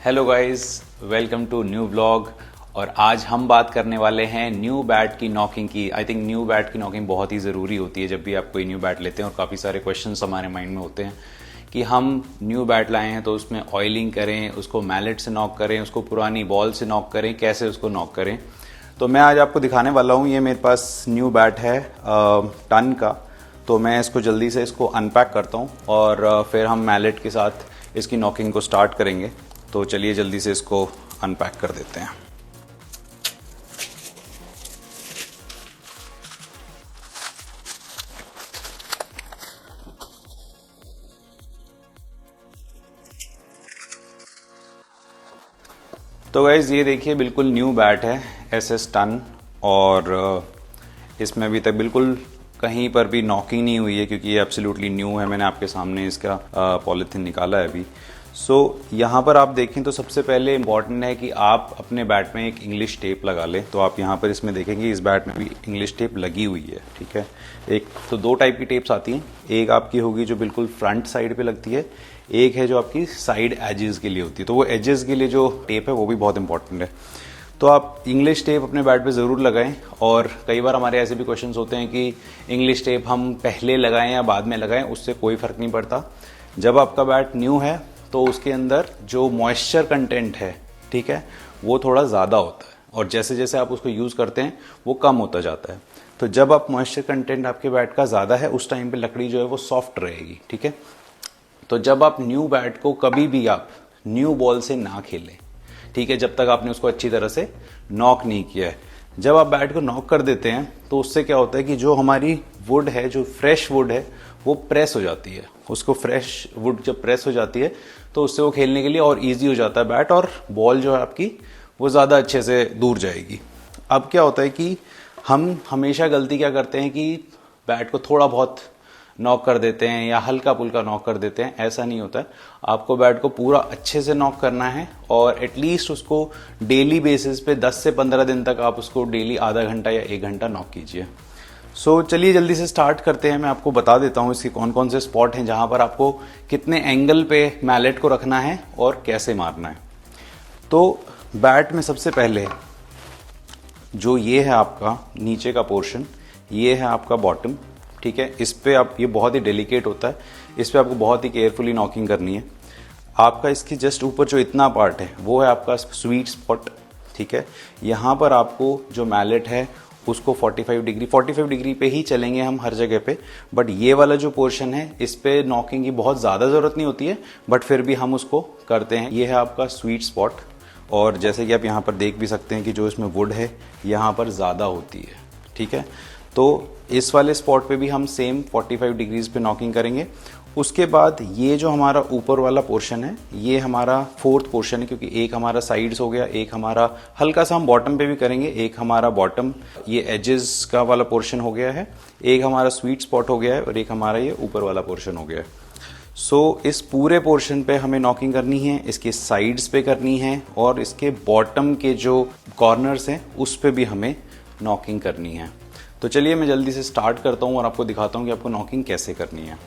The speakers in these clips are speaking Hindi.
Hello guys, welcome to new blog. और आज हम बात करने वाले हैं न्यू बैट की नॉकिंग की। आई थिंक न्यू बैट की नॉकिंग बहुत ही ज़रूरी होती है जब भी आप कोई न्यू बैट लेते हैं। और काफ़ी सारे क्वेश्चंस हमारे माइंड में होते हैं कि हम न्यू बैट लाए हैं तो उसमें ऑयलिंग करें, उसको मैलेट से नॉक करें, उसको पुरानी बॉल से नॉक करें, कैसे उसको नॉक करें। तो मैं आज आपको दिखाने वाला हूँ। ये मेरे पास न्यू बैट है टन का। तो मैं इसको जल्दी से इसको अनपैक करता हूँ और फिर हम मैलेट के साथ इसकी नॉकिंग को स्टार्ट करेंगे। तो चलिए जल्दी से इसको अनपैक कर देते हैं। तो गाइज ये देखिए, बिल्कुल न्यू बैट है एसएस टन। और इसमें अभी तक बिल्कुल कहीं पर भी नॉकिंग नहीं हुई है क्योंकि ये एब्सोल्युटली न्यू है। मैंने आपके सामने इसका पॉलीथिन निकाला है अभी। सो यहाँ पर आप देखें तो सबसे पहले इम्पॉर्टेंट है कि आप अपने बैट में एक इंग्लिश टेप लगा लें। तो आप यहाँ पर इसमें देखेंगे इस बैट में भी इंग्लिश टेप लगी हुई है, ठीक है। एक तो दो टाइप की टेप्स आती हैं। एक आपकी होगी जो बिल्कुल फ्रंट साइड पे लगती है, एक है जो आपकी साइड एजेस के लिए होती है। तो वो एजेस के लिए जो टेप है वो भी बहुत इंपॉर्टेंट है। तो आप इंग्लिश टेप अपने बैट पे ज़रूर लगाएं। और कई बार हमारे ऐसे भी क्वेश्चंस होते हैं कि इंग्लिश टेप हम पहले लगाएं या बाद में लगाएं, उससे कोई फ़र्क नहीं पड़ता। जब आपका बैट न्यू है तो उसके अंदर जो मॉइस्चर कंटेंट है, ठीक है, वो थोड़ा ज़्यादा होता है और जैसे जैसे आप उसको यूज़ करते हैं वो कम होता जाता है। तो जब आप मॉइस्चर कंटेंट आपके बैट का ज़्यादा है उस टाइम पे लकड़ी जो है वो सॉफ्ट रहेगी, ठीक है। तो जब आप न्यू बैट को कभी भी आप न्यू बॉल से ना खेलें, ठीक है, जब तक आपने उसको अच्छी तरह से नॉक नहीं किया है। जब आप बैट को नॉक कर देते हैं तो उससे क्या होता है कि जो हमारी वुड है, जो फ्रेश वुड है, वो प्रेस हो जाती है। उसको फ्रेश वुड जब प्रेस हो जाती है तो उससे वो खेलने के लिए और इजी हो जाता है बैट, और बॉल जो है आपकी वो ज़्यादा अच्छे से दूर जाएगी। अब क्या होता है कि हम हमेशा गलती क्या करते हैं कि बैट को थोड़ा बहुत नॉक कर देते हैं या हल्का पुल्का नॉक कर देते हैं। ऐसा नहीं होता है। आपको बैट को पूरा अच्छे से नॉक करना है और एटलीस्ट उसको डेली बेसिस पे 10 से 15 दिन तक आप उसको डेली आधा घंटा या 1 घंटा नॉक कीजिए। सो चलिए जल्दी से स्टार्ट करते हैं। मैं आपको बता देता हूँ इसके कौन कौन से स्पॉट हैं जहाँ पर आपको कितने एंगल पे मैलेट को रखना है और कैसे मारना है। तो बैट में सबसे पहले जो ये है आपका नीचे का पोर्शन, ये है आपका बॉटम, ठीक है। इस पे आप, ये बहुत ही डेलिकेट होता है, इस पे आपको बहुत ही केयरफुली नॉकिंग करनी है। आपका इसके जस्ट ऊपर जो इतना पार्ट है वो है आपका स्वीट स्पॉट, ठीक है। यहाँ पर आपको जो मैलेट है उसको 45 डिग्री पे ही चलेंगे हम हर जगह पे। बट ये वाला जो पोर्शन है इस पे नॉकिंग की बहुत ज़्यादा ज़रूरत नहीं होती है, बट फिर भी हम उसको करते हैं। ये है आपका स्वीट स्पॉट। और जैसे कि आप यहाँ पर देख भी सकते हैं कि जो इसमें वुड है यहाँ पर ज़्यादा होती है, ठीक है। तो इस वाले स्पॉट पे भी हम सेम 45 डिग्रीज पे नॉकिंग करेंगे। उसके बाद ये जो हमारा ऊपर वाला पोर्शन है ये हमारा फोर्थ पोर्शन है, क्योंकि एक हमारा साइड्स हो गया, एक हमारा हल्का सा हम बॉटम पे भी करेंगे, एक हमारा बॉटम ये एजेस का वाला पोर्शन हो गया है, एक हमारा स्वीट स्पॉट हो गया है और एक हमारा ये ऊपर वाला पोर्शन हो गया है। सो इस पूरे पोर्शन पे हमें नॉकिंग करनी है, इसके साइड्स पे करनी है और इसके बॉटम के जो कॉर्नर्स हैं उस पे भी हमें नॉकिंग करनी है। तो चलिए मैं जल्दी से स्टार्ट करता हूँ और आपको दिखाता हूँ कि आपको नॉकिंग कैसे करनी है।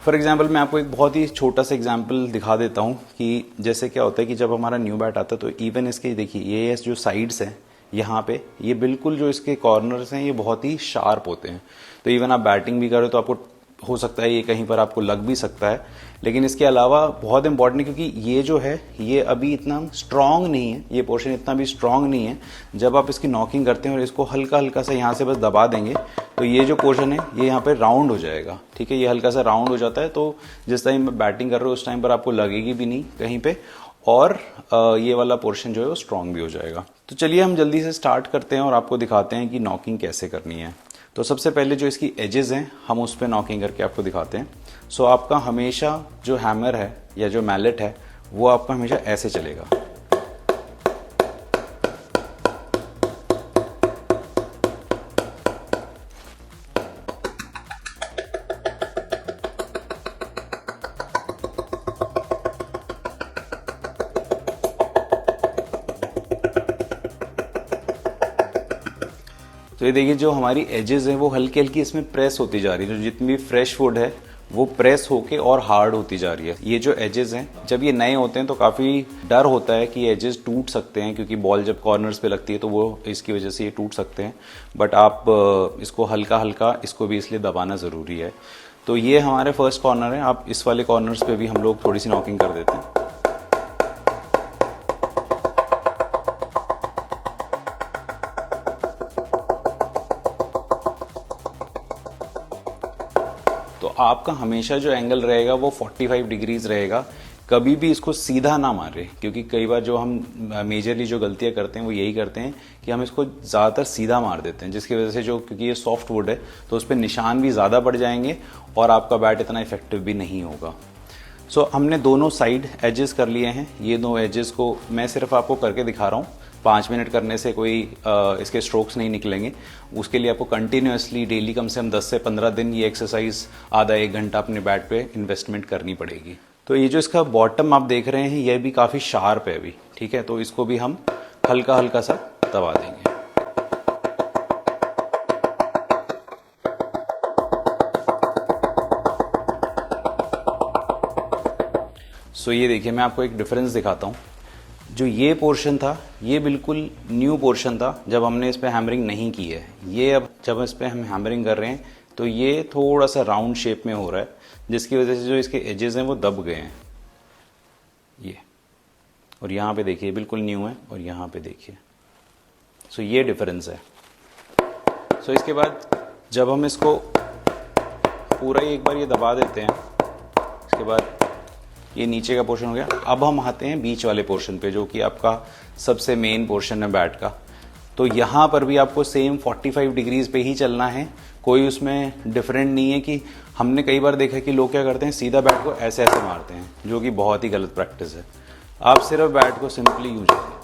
फॉर एग्जाम्पल मैं आपको एक बहुत ही छोटा सा एग्जाम्पल दिखा देता हूँ कि जैसे क्या होता है कि जब हमारा न्यू बैट आता है तो इवन इसके देखिए ये जो साइड्स हैं यहाँ पे, ये बिल्कुल जो इसके कॉर्नर्स हैं ये बहुत ही शार्प होते हैं। तो इवन आप बैटिंग भी करें तो आपको हो सकता है ये कहीं पर आपको लग भी सकता है। लेकिन इसके अलावा बहुत इंपॉर्टेंट है क्योंकि ये जो है ये अभी इतना स्ट्रांग नहीं है, ये पोर्शन इतना भी स्ट्रांग नहीं है। जब आप इसकी नॉकिंग करते हैं और इसको हल्का हल्का सा यहाँ से बस दबा देंगे तो ये जो पोर्शन है ये यहाँ पे राउंड हो जाएगा, ठीक है। ये हल्का सा राउंड हो जाता है तो जिस टाइम बैटिंग कर रहे हो उस टाइम पर आपको लगेगी भी नहीं कहीं पे, और ये वाला पोर्शन जो है वो स्ट्रांग भी हो जाएगा। तो चलिए हम जल्दी से स्टार्ट करते हैं और आपको दिखाते हैं कि नॉकिंग कैसे करनी है। तो सबसे पहले जो इसकी एजेस हैं हम उस पर नॉकिंग करके आपको दिखाते हैं। सो आपका हमेशा जो हैमर है या जो मैलेट है वो आपका हमेशा ऐसे चलेगा। तो ये देखिए जो हमारी एजेस है वो हल्की हल्की इसमें प्रेस होती जा रही है। जो जितनी भी फ्रेश वुड है वो प्रेस होके और हार्ड होती जा रही है। ये जो एजेस हैं, जब ये नए होते हैं तो काफ़ी डर होता है कि एजेस टूट सकते हैं, क्योंकि बॉल जब कॉर्नर्स पे लगती है तो वो इसकी वजह से ये टूट सकते हैं। बट आप इसको हल्का हल्का, इसको भी इसलिए दबाना ज़रूरी है। तो ये हमारे फर्स्ट कॉर्नर है। आप इस वाले कॉर्नर्स पे भी हम लोग थोड़ी सी नॉकिंग कर देते हैं। तो आपका हमेशा जो एंगल रहेगा वो 45 डिग्रीज रहेगा। कभी भी इसको सीधा ना मारे, क्योंकि कई बार जो हम मेजरली जो गलतियां करते हैं वो यही करते हैं कि हम इसको ज़्यादातर सीधा मार देते हैं, जिसकी वजह से जो, क्योंकि ये सॉफ्ट वुड है तो उस पर निशान भी ज़्यादा पड़ जाएंगे और आपका बैट इतना इफेक्टिव भी नहीं होगा। सो हमने दोनों साइड एजेस कर लिए हैं। ये दो एजेस को मैं सिर्फ आपको करके दिखा रहा हूँ। 5 मिनट करने से कोई इसके स्ट्रोक्स नहीं निकलेंगे। उसके लिए आपको कंटिन्यूसली डेली कम से कम 10 से 15 दिन ये एक्सरसाइज आधा 1 घंटा अपने बैट पे इन्वेस्टमेंट करनी पड़ेगी। तो ये जो इसका बॉटम आप देख रहे हैं, ये भी काफ़ी शार्प है अभी, ठीक है। तो इसको भी हम हल्का हल्का सा दबा देंगे। सो ये देखिए, मैं आपको एक डिफरेंस दिखाता हूँ। जो ये पोर्शन था, ये बिल्कुल न्यू पोर्शन था जब हमने इस पर हैमरिंग नहीं की है। ये अब जब इस पर हम हैमरिंग कर रहे हैं तो ये थोड़ा सा राउंड शेप में हो रहा है, जिसकी वजह से जो इसके एजेस हैं वो दब गए हैं ये। और यहाँ पे देखिए बिल्कुल न्यू है, और यहाँ पे देखिए। सो ये डिफरेंस है। सो इसके बाद जब हम इसको पूरा ही एक बार ये दबा देते हैं, इसके बाद ये नीचे का पोर्शन हो गया। अब हम आते हैं बीच वाले पोर्शन पे, जो कि आपका सबसे मेन पोर्शन है बैट का। तो यहाँ पर भी आपको सेम 45 डिग्रीज पे ही चलना है। कोई उसमें डिफरेंट नहीं है कि हमने कई बार देखा कि लोग क्या करते हैं, सीधा बैट को ऐसे ऐसे मारते हैं, जो कि बहुत ही गलत प्रैक्टिस है। आप सिर्फ बैट को सिंपली यूज करें।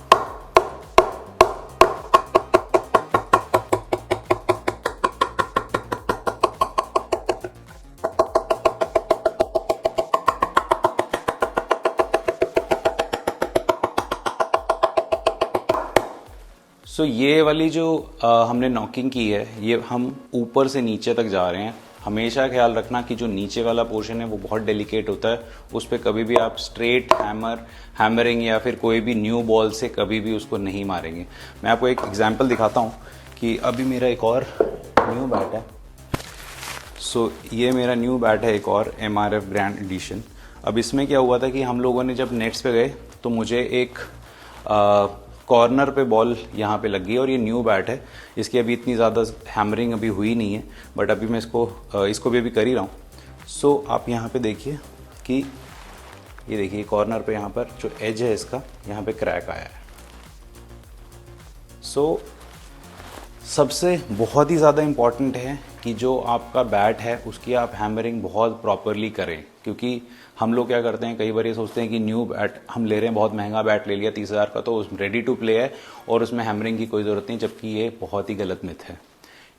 सो ये वाली जो हमने नॉकिंग की है, ये हम ऊपर से नीचे तक जा रहे हैं। हमेशा ख्याल रखना कि जो नीचे वाला पोर्शन है वो बहुत डेलिकेट होता है। उस पर कभी भी आप स्ट्रेट हैमरिंग या फिर कोई भी न्यू बॉल से कभी भी उसको नहीं मारेंगे। मैं आपको एक एग्जांपल दिखाता हूँ कि अभी मेरा एक और न्यू बैट है। सो ये मेरा न्यू बैट है, एक और MRF ग्रैंड एडिशन। अब इसमें क्या हुआ था कि हम लोगों ने जब नेट्स पे गए तो मुझे एक कॉर्नर पे बॉल यहाँ पे लग गई, और ये न्यू बैट है। इसकी अभी इतनी ज़्यादा हैमरिंग अभी हुई नहीं है, बट अभी मैं इसको भी अभी कर ही रहा हूँ। सो आप यहाँ पे देखिए कि ये देखिए कॉर्नर पे यहाँ पर जो एज है इसका, यहाँ पे क्रैक आया है। सो सबसे बहुत ही ज़्यादा इम्पॉर्टेंट है कि जो आपका बैट है उसकी आप हैमरिंग बहुत प्रॉपरली करें, क्योंकि हम लोग क्या करते हैं, कई बार ये सोचते हैं कि न्यू बैट हम ले रहे हैं, बहुत महंगा बैट ले लिया 30,000 का, तो उसमें रेडी टू प्ले है और उसमें हैमरिंग की कोई ज़रूरत नहीं, जबकि ये बहुत ही गलत मिथ है।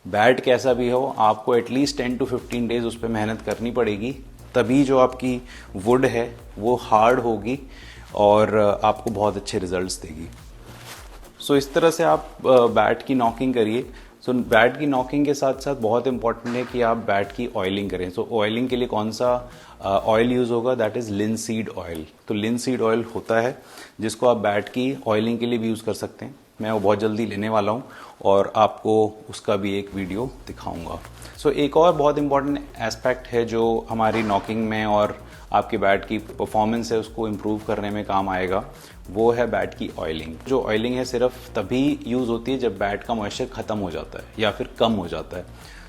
बैट कैसा भी हो, आपको एटलीस्ट 10 to 15 डेज उस पर मेहनत करनी पड़ेगी, तभी जो आपकी वुड है वो हार्ड होगी और आपको बहुत अच्छे रिजल्ट्स देगी। सो इस तरह से आप बैट की नॉकिंग करिए। सो बैट की नॉकिंग के साथ साथ बहुत इंपॉर्टेंट है कि आप बैट की ऑयलिंग करें। सो ऑयलिंग के लिए कौन सा ऑयल यूज़ होगा, दैट इज़ लिनसीड ऑयल। तो लिनसीड ऑयल होता है जिसको आप बैट की ऑयलिंग के लिए भी यूज़ कर सकते हैं। मैं वो बहुत जल्दी लेने वाला हूँ और आपको उसका भी एक वीडियो दिखाऊंगा। सो एक और बहुत इंपॉर्टेंट एस्पेक्ट है जो हमारी नॉकिंग में और आपके बैट की परफॉर्मेंस है उसको इम्प्रूव करने में काम आएगा, वो है बैट की ऑयलिंग। जो ऑयलिंग है सिर्फ तभी यूज़ होती है जब बैट का मॉइस्चर ख़त्म हो जाता है या फिर कम हो जाता है।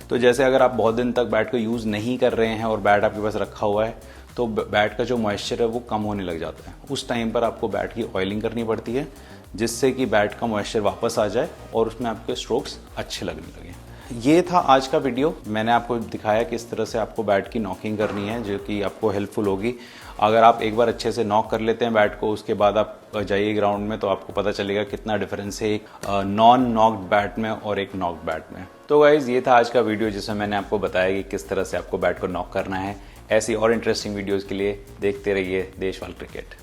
तो जैसे अगर आप बहुत दिन तक बैट को यूज़ नहीं कर रहे हैं और बैट आपके पास रखा हुआ है, तो बैट का जो मॉइस्चर है वो कम होने लग जाता है। उस टाइम पर आपको बैट की ऑयलिंग करनी पड़ती है, जिससे कि बैट का मॉइस्चर वापस आ जाए और उसमें आपके स्ट्रोक्स अच्छे लगने लगे। ये था आज का वीडियो। मैंने आपको दिखाया किस तरह से आपको बैट की नॉकिंग करनी है, जो कि आपको हेल्पफुल होगी। अगर आप एक बार अच्छे से नॉक कर लेते हैं बैट को, उसके बाद आप जाइए ग्राउंड में, तो आपको पता चलेगा कितना डिफरेंस है एक नॉन नॉक्ड बैट में और एक नॉक्ड बैट में। तो गाइज ये था आज का वीडियो जिसमें मैंने आपको बताया कि किस तरह से आपको बैट को नॉक करना है। ऐसी और इंटरेस्टिंग वीडियोज़ के लिए देखते रहिए देशवाल क्रिकेट।